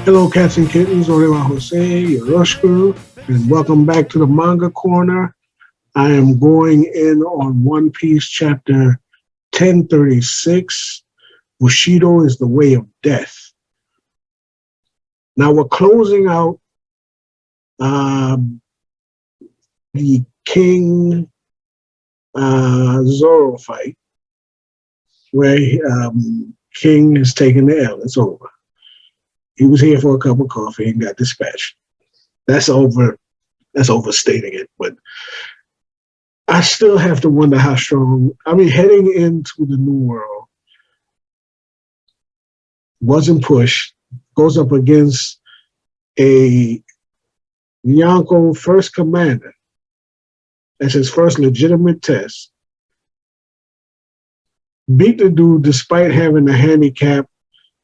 Hello, Cats and Kittens. Orewa Jose, Yoroshku, and welcome back to the Manga Corner. I am going in on One Piece chapter 1036. Bushido is the way of death. Now we're closing out the King Zoro fight, where King has taken the L. It's over. He was here for a cup of coffee and got dispatched. That's over. That's overstating it, but I still have to wonder how strong. I mean, heading into the New World, wasn't pushed, goes up against a Yonko first commander. That's his first legitimate test. Beat the dude despite having a handicap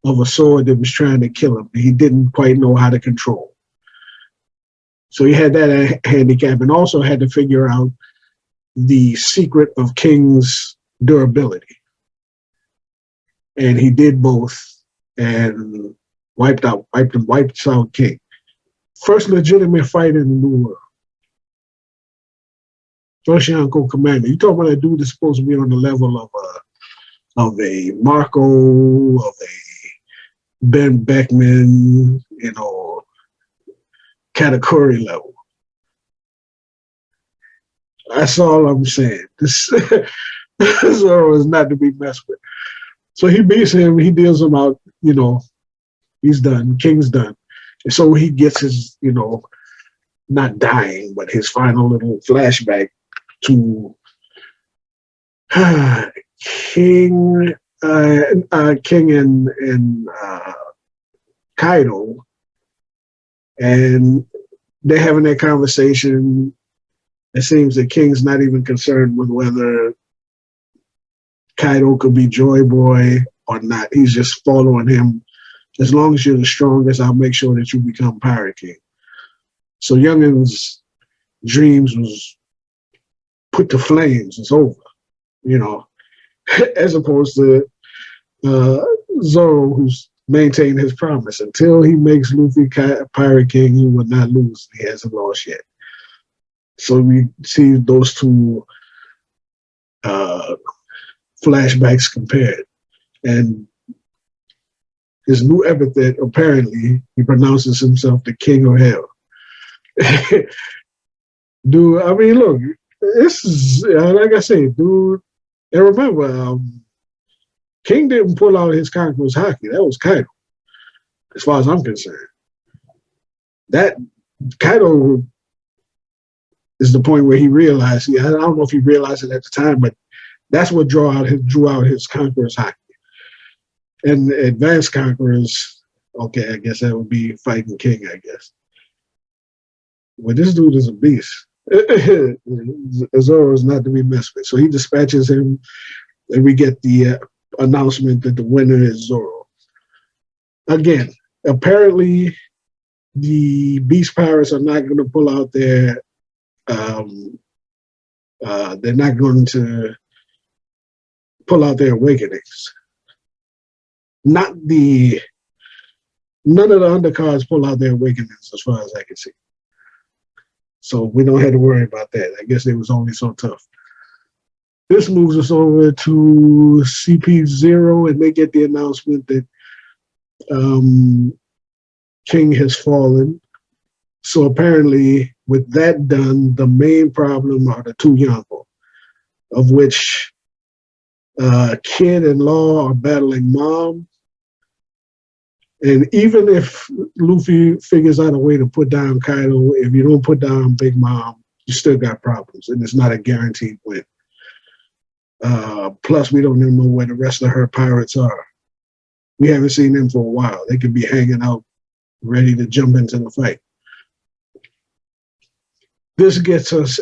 of a sword that was trying to kill him. He didn't quite know how to control. So he had that handicap and also had to figure out the secret of King's durability. And he did both and wiped out King. First legitimate fight in the New World. First Yonko commander. You talk about a dude that's supposed to be on the level of a Marco, of a Ben Beckman, Katakuri level. That's all I'm saying. This Zoro is not to be messed with. So he beats him, he deals him out, he's done, King's done. And so he gets his, not dying, but his final little flashback to King and Kaido, and they're having that conversation. It seems that King's not even concerned with whether Kaido could be Joy Boy or not. He's just following him. As long as you're the strongest, I'll make sure that you become Pirate King. So Youngin's dreams was put to flames. It's over, as opposed to Zoro, who's maintained his promise. Until he makes Luffy Pirate King, he will not lose. He hasn't lost yet. So we see those two flashbacks compared. And his new epithet, apparently, he pronounces himself the King of Hell. Dude, I mean, look, this is, like I said, dude, and remember, King didn't pull out his Conqueror's Haki. That was Kaido, as far as I'm concerned. That Kaido is the point where he realized, I don't know if he realized it at the time, but that's what drew out his Conqueror's Haki. And advanced Conquerors, okay, I guess that would be fighting King, I guess. But this dude is a beast. Zoro is not to be messed with. So he dispatches him, and we get the announcement that the winner is Zoro. Again, apparently the Beast Pirates are not going to pull out their they're not going to pull out their awakenings. None of the undercards pull out their awakenings as far as I can see. So we don't have to worry about that. I guess they was only so tough. This moves us over to CP0, and they get the announcement that King has fallen. So apparently, with that done, the main problem are the two Yonko, of which Kid and Law are battling Mom. And even if Luffy figures out a way to put down Kaido, if you don't put down Big Mom, you still got problems, and it's not a guaranteed win. Plus, we don't even know where the rest of her pirates are. We haven't seen them for a while. They could be hanging out, ready to jump into the fight. This gets us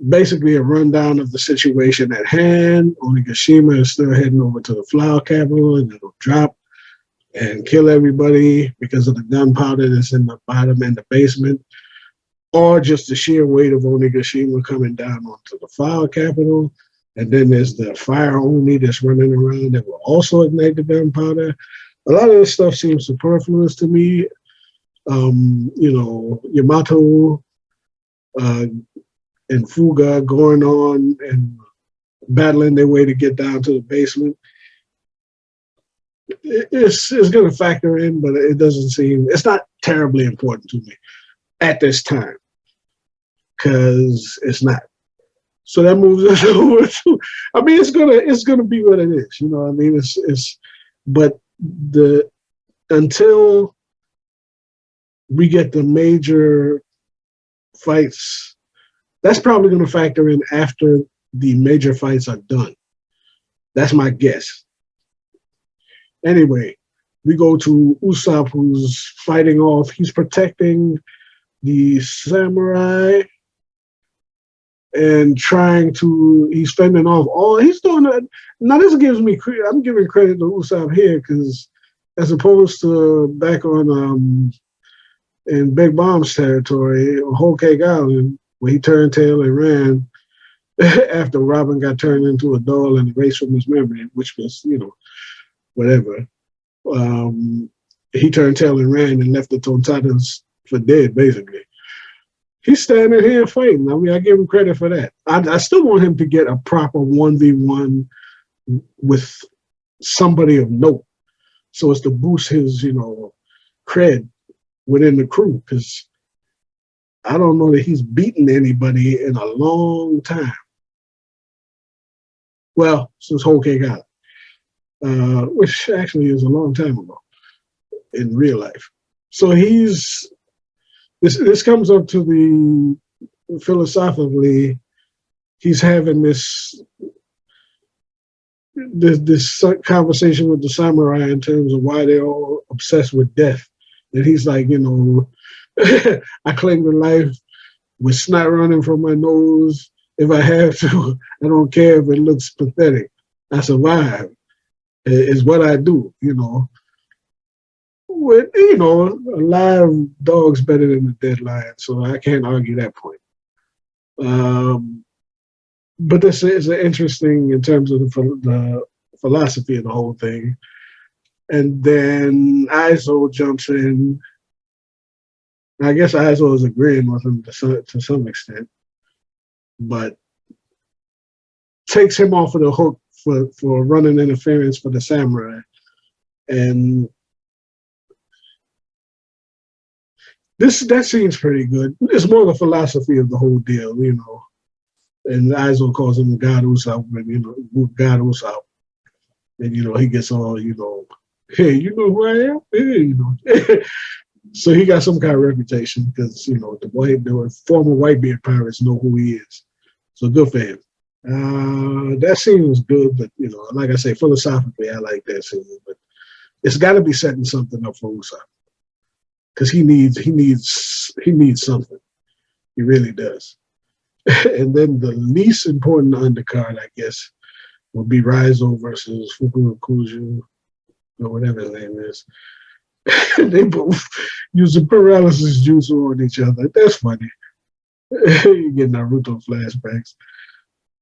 basically a rundown of the situation at hand. Onigashima is still heading over to the flower capital, and it'll drop and kill everybody because of the gunpowder that's in the bottom and the basement, or just the sheer weight of Onigashima coming down onto the flower capital. And then there's the fire Oni that's running around that will also ignite the gunpowder. A lot of this stuff seems superfluous to me. Yamato uh, and Fuga going on and battling their way to get down to the basement. It's going to factor in, but it doesn't seem, it's not terribly important to me at this time because it's not. So that moves us over to, I mean, it's gonna be what it is. You know what I mean? But the, until we get the major fights, that's probably going to factor in after the major fights are done. That's my guess. Anyway, we go to Usopp, who's fighting off. He's protecting the samurai and he's fending off all. He's doing that. Now, this gives me, I'm giving credit to Usopp here because as opposed to back on in Big Bomb's territory, Whole Cake Island, where he turned tail and ran after Robin got turned into a doll and erased from his memory, which was, whatever. He turned tail and ran and left the Tontatas for dead, basically. He's standing here fighting. I mean, I give him credit for that. I still want him to get a proper 1v1 with somebody of note so as to boost his, cred within the crew, because I don't know that he's beaten anybody in a long time. Well, since Whole Cake Island, which actually is a long time ago in real life. So this comes up to the philosophically, he's having this conversation with the samurai in terms of why they're all obsessed with death. And he's like, I cling to life with snot running from my nose. If I have to, I don't care if it looks pathetic. I survive. Is what I do, With, a live dog's better than a dead lion, so I can't argue that point. But this is interesting in terms of the philosophy of the whole thing. And then Izo jumps in. I guess Izo is agreeing with him to some extent, but takes him off of the hook for running interference for the samurai. And that seems pretty good. It's more the philosophy of the whole deal, And Izo calls him God Usopp, and God Usopp. And he gets all, hey, you know who I am? Hey, So he got some kind of reputation because the former Whitebeard pirates know who he is. So good for him. That scene was good, but like I say, philosophically, I like that scene. But it's got to be setting something up for Usopp because he needs something. He really does. And then the least important undercard, I guess, would be Raizo versus Fukurokuju, or whatever his name is. They both using paralysis juice on each other. That's funny. You get Naruto flashbacks.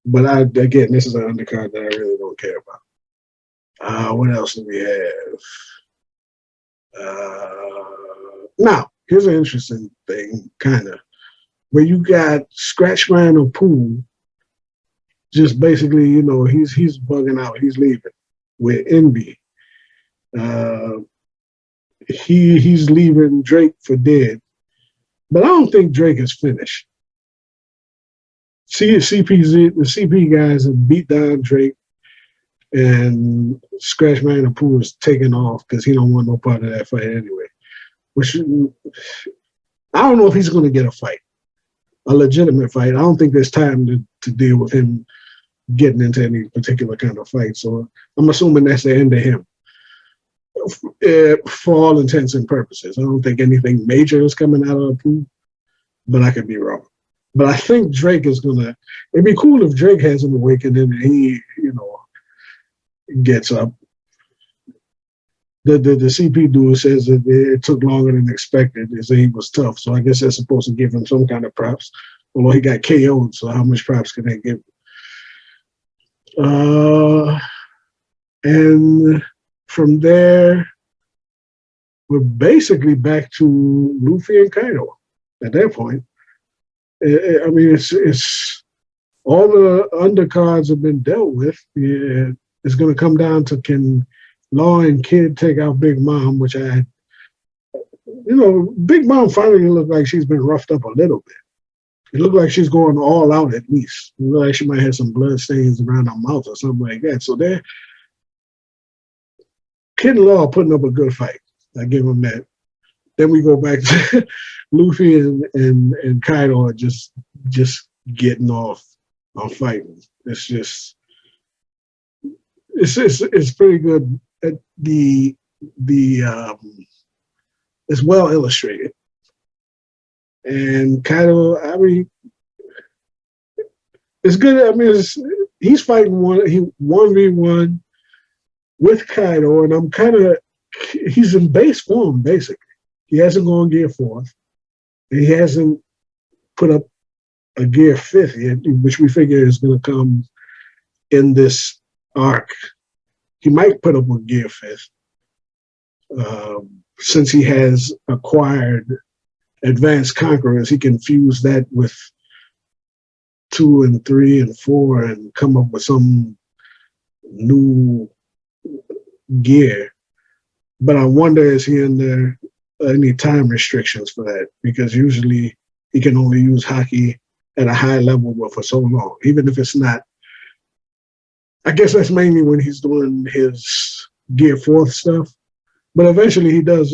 But again, this is an undercard that I really don't care about. What else do we have? Now, here's an interesting thing, kind of, where you got Scratchman or Pooh, just basically, he's bugging out. He's leaving with Envy. He's leaving Drake for dead. But I don't think Drake is finished. The CP guys have beat down Drake, and Scratchman and Pooh is taking off because he don't want no part of that fight anyway. Which I don't know if he's going to get a fight, a legitimate fight. I don't think there's time to deal with him getting into any particular kind of fight. So I'm assuming that's the end of him. For all intents and purposes, I don't think anything major is coming out of the Pooh, but I could be wrong. But I think Drake is gonna. It'd be cool if Drake has an awakening and he, gets up. The CP dude says that it took longer than expected. They say he was tough, so I guess they're supposed to give him some kind of props. Although he got KO'd, so how much props can they give him? And from there, we're basically back to Luffy and Kaido at that point. I mean, it's all the undercards have been dealt with. Yeah, it's going to come down to can Law and Kid take out Big Mom, which Big Mom finally looked like she's been roughed up a little bit. It looked like she's going all out at least. It looked like she might have some blood stains around her mouth or something like that. So Kid and Law putting up a good fight. I give them that. Then we go back to Luffy and Kaido are just getting off on fighting. It's pretty good. It's well illustrated. And Kaido, I mean, it's good. I mean, he's fighting 1v1 with Kaido, and he's in base form, basically. He hasn't gone gear 4th. He hasn't put up a gear 5th yet, which we figure is going to come in this arc. He might put up a gear 5th. Since he has acquired Advanced Conquerors, he can fuse that with 2 and 3 and 4 and come up with some new gear. But I wonder, is he under any time restrictions for that? Because usually he can only use Haki at a high level but for so long, even if it's not. I guess that's mainly when he's doing his gear 4th stuff. But eventually he does.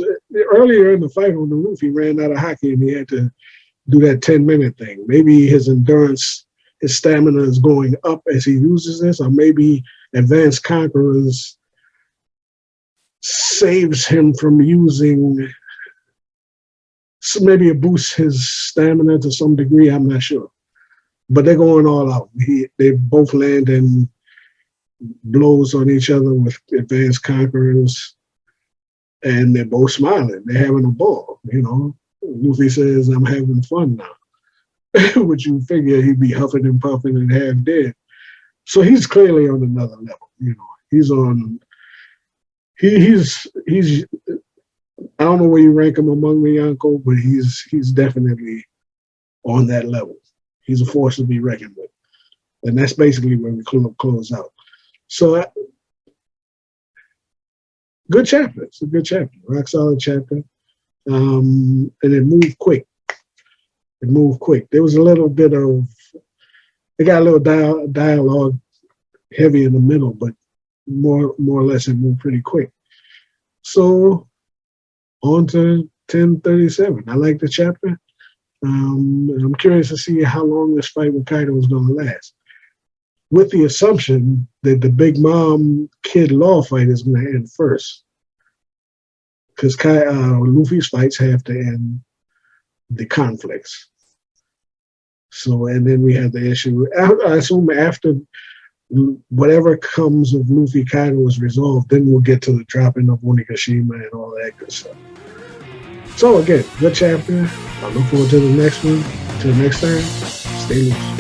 Earlier in the fight on the roof, he ran out of Haki and he had to do that 10-minute thing. Maybe his endurance, his stamina is going up as he uses this, or maybe Advanced Conquerors saves him from using, maybe it boosts his stamina to some degree, I'm not sure. But they're going all out. They both land in blows on each other with Advanced Conquerors, and they're both smiling. They're having a ball, Luffy says, I'm having fun now. Which you figure he'd be huffing and puffing and half dead. So he's clearly on another level, He's on, he's I don't know where you rank him among the Yonko, but he's definitely on that level. He's a force to be reckoned with. And that's basically where we close out. So good chapter. It's a good chapter. Rock solid chapter. And it moved quick. There was a little bit of, it got a little dialogue heavy in the middle, but more or less it moved pretty quick. So on to 1037. I like the chapter. I'm curious to see how long this fight with Kaido is going to last, with the assumption that the Big Mom Kid Law fight is going to end first, because Luffy's fights have to end the conflicts. So, and then we have the issue, I assume after whatever comes of Luffy Kaido is resolved, then we'll get to the dropping of Onigashima and all that good stuff. So again, good chapter. I look forward to the next one. Until next time, stay loose.